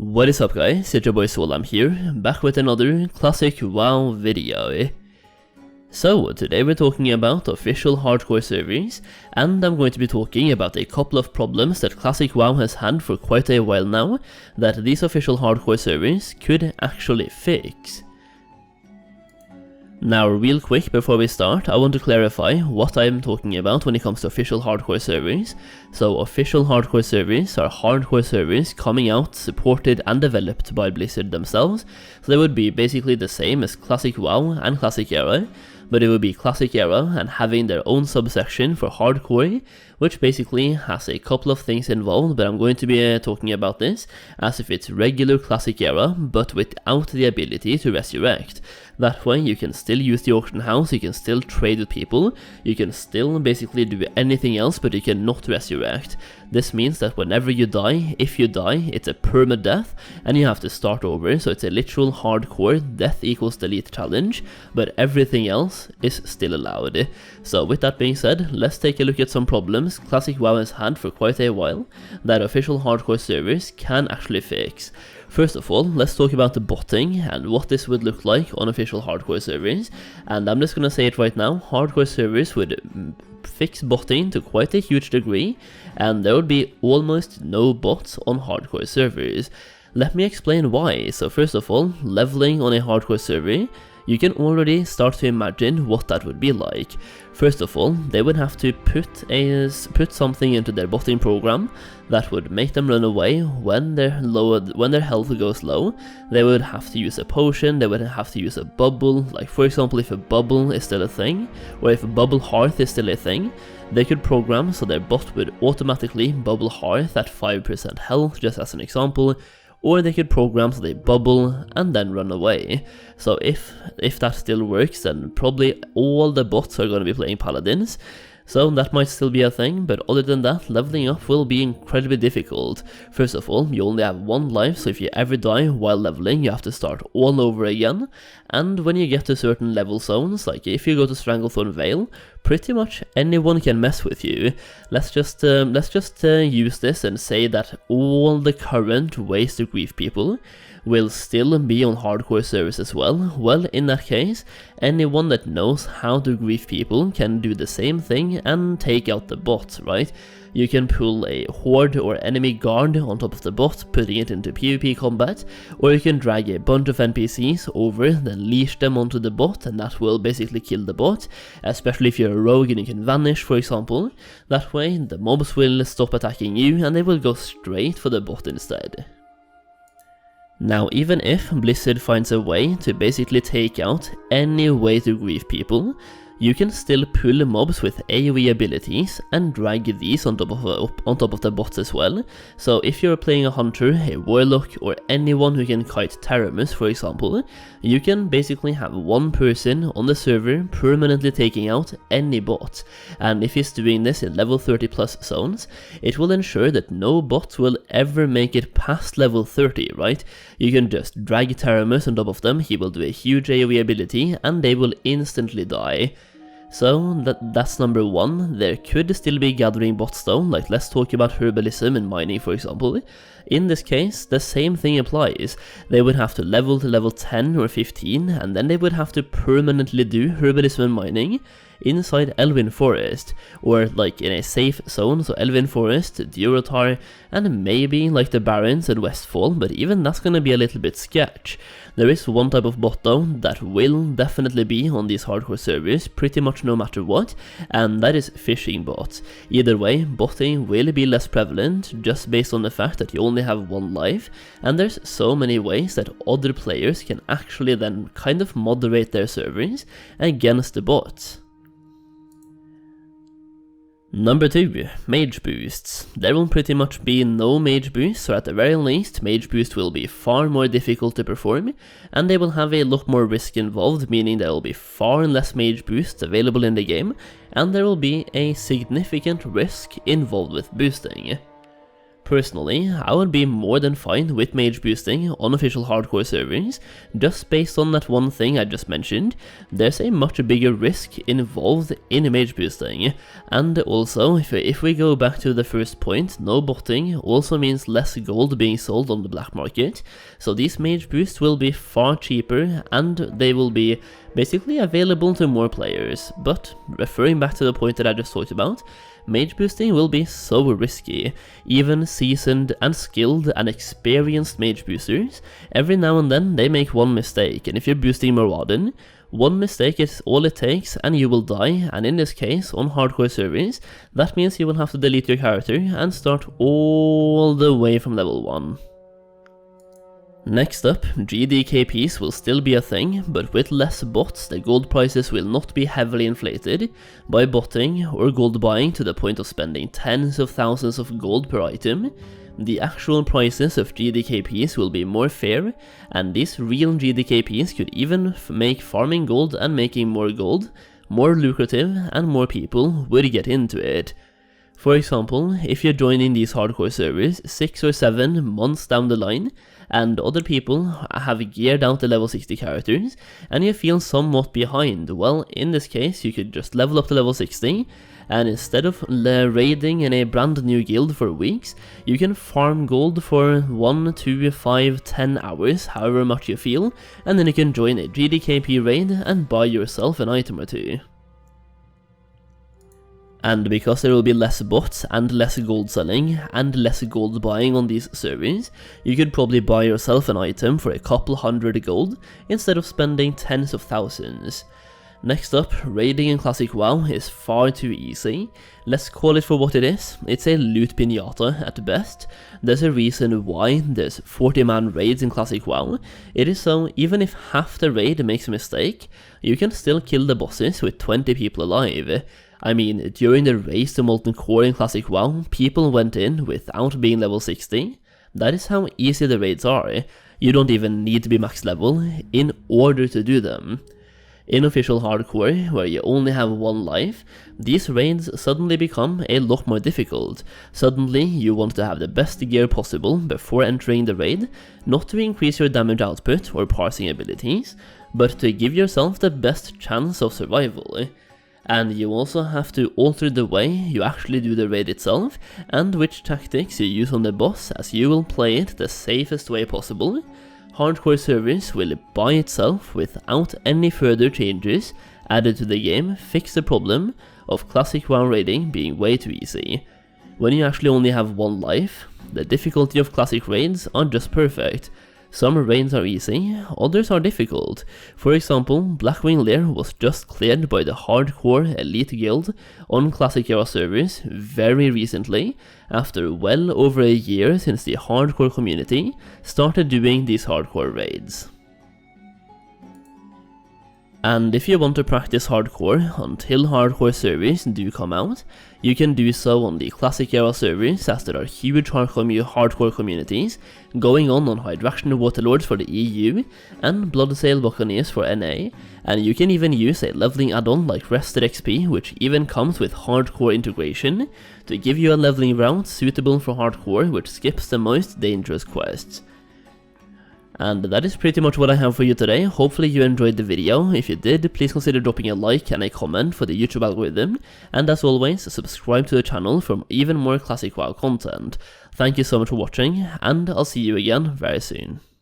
What is up guys, it's your boy Solam here, back with another classic WoW video. So today we're talking about official hardcore servers, and I'm going to be talking about a couple of problems that classic WoW has had for quite a while now, that these official hardcore servers could actually fix. Now real quick before we start, I want to clarify what I'm talking about when it comes to official hardcore servers. So official hardcore servers are hardcore servers coming out, supported and developed by Blizzard themselves, so they would be basically the same as classic WoW and classic era, but it would be classic era and having their own subsection for hardcore, which basically has a couple of things involved, but I'm going to be talking about this as if it's regular classic era, but without the ability to resurrect. That way you can still use the auction house, you can still trade with people, you can still basically do anything else, but you cannot resurrect. This means that whenever you die, if you die, it's a permadeath and you have to start over, so it's a literal hardcore death equals delete challenge, but everything else is still allowed. So with that being said, let's take a look at some problems classic WoW has had for quite a while that official hardcore servers can actually fix. First of all, let's talk about the botting and what this would look like on official hardcore servers, and I'm just gonna say it right now, hardcore servers would fix botting to quite a huge degree, and there would be almost no bots on hardcore servers. Let me explain why. So first of all, leveling on a hardcore server, you can already start to imagine what that would be like. First of all, they would have to put something into their botting program that would make them run away when their health goes low. They would have to use a potion, they would have to use a bubble, like for example if a bubble is still a thing, or if a bubble hearth is still a thing, they could program so their bot would automatically bubble hearth at 5% health, just as an example, or they could program so they bubble and then run away. So if that still works, then probably all the bots are going to be playing paladins, so that might still be a thing, but other than that, leveling up will be incredibly difficult. First of all, you only have one life, so if you ever die while leveling, you have to start all over again, and when you get to certain level zones, like if you go to Stranglethorn Vale, pretty much anyone can mess with you. Let's just use this and say that all the current ways to grief people will still be on hardcore servers as well. Well, in that case, anyone that knows how to grief people can do the same thing and take out the bot, right? You can pull a horde or enemy guard on top of the bot, putting it into PvP combat, or you can drag a bunch of NPCs over, then leash them onto the bot, and that will basically kill the bot, especially if you're a rogue and you can vanish, for example. That way, the mobs will stop attacking you and they will go straight for the bot instead. Now, even if Blizzard finds a way to basically take out any way to grief people, you can still pull mobs with AoE abilities and drag these on top of the bots as well. So if you're playing a hunter, a warlock, or anyone who can kite Taramus, for example, you can basically have one person on the server permanently taking out any bot. And if he's doing this in level 30 plus zones, it will ensure that no bot will ever make it past level 30, right? You can just drag Taramus on top of them, he will do a huge AoE ability, and they will instantly die. So that's number one. There could still be gathering bots though, like let's talk about herbalism and mining, for example. In this case, the same thing applies. They would have to level to level 10 or 15, and then they would have to permanently do herbalism and mining inside Elven Forest, or like in a safe zone, so Elven Forest, Durotar, and maybe like the Barrens and Westfall, but even that's gonna be a little bit sketch. There is one type of bot though that will definitely be on these hardcore servers pretty much no matter what, and that is fishing bots. Either way, botting will be less prevalent just based on the fact that you only have one life, and there's so many ways that other players can actually then kind of moderate their servers against the bots. Number 2, Mage Boosts. There will pretty much be no Mage Boosts, or at the very least, Mage Boost will be far more difficult to perform, and they will have a lot more risk involved, meaning there will be far less Mage Boosts available in the game, and there will be a significant risk involved with boosting. Personally, I would be more than fine with mage boosting on official hardcore servers, just based on that one thing I just mentioned. There's a much bigger risk involved in mage boosting, and also if we go back to the first point, no botting also means less gold being sold on the black market, so these mage boosts will be far cheaper and they will be basically available to more players. But referring back to the point that I just talked about, mage boosting will be so risky. Even seasoned and skilled and experienced mage boosters, every now and then they make one mistake, and if you're boosting Addon, one mistake is all it takes and you will die, and in this case, on hardcore servers, that means you will have to delete your character and start all the way from level 1. Next up, GDKPs will still be a thing, but with less bots, the gold prices will not be heavily inflated by botting or gold buying to the point of spending tens of thousands of gold per item. The actual prices of GDKPs will be more fair, and these real GDKPs could even make farming gold and making more gold more lucrative, and more people would get into it. For example, if you're joining these hardcore servers 6 or 7 months down the line, and other people have geared out the level 60 characters, and you feel somewhat behind, well, in this case you could just level up to level 60, and instead of raiding in a brand new guild for weeks, you can farm gold for 1, 2, 5, 10 hours, however much you feel, and then you can join a GDKP raid and buy yourself an item or two. And because there will be less bots and less gold selling and less gold buying on these servers, you could probably buy yourself an item for a couple hundred gold instead of spending tens of thousands. Next up, raiding in Classic WoW is far too easy. Let's call it for what it is. It's a loot pinata at best. There's a reason why there's 40-man raids in Classic WoW. It is so even if half the raid makes a mistake, you can still kill the bosses with 20 people alive. I mean, during the race to Molten Core in Classic WoW, people went in without being level 60. That is how easy the raids are. You don't even need to be max level in order to do them. In official hardcore, where you only have one life, these raids suddenly become a lot more difficult. Suddenly, you want to have the best gear possible before entering the raid, not to increase your damage output or parsing abilities, but to give yourself the best chance of survival. And you also have to alter the way you actually do the raid itself, and which tactics you use on the boss, as you will play it the safest way possible. Hardcore servers will by itself, without any further changes added to the game, fix the problem of Classic WoW raiding being way too easy. When you actually only have one life, the difficulty of Classic raids are just perfect. Some raids are easy, others are difficult. For example, Blackwing Lair was just cleared by the Hardcore Elite Guild on Classic era servers very recently, after well over a year since the hardcore community started doing these hardcore raids. And if you want to practice hardcore until hardcore servers do come out, you can do so on the Classic era servers, as there are huge hardcore communities going on Hydraction Waterlords for the EU and Bloodsail Buccaneers for NA, and you can even use a leveling add-on like RestedXP, which even comes with hardcore integration, to give you a leveling route suitable for hardcore which skips the most dangerous quests. And that is pretty much what I have for you today. Hopefully you enjoyed the video. If you did, please consider dropping a like and a comment for the YouTube algorithm. And as always, subscribe to the channel for even more Classic WoW content. Thank you so much for watching, and I'll see you again very soon.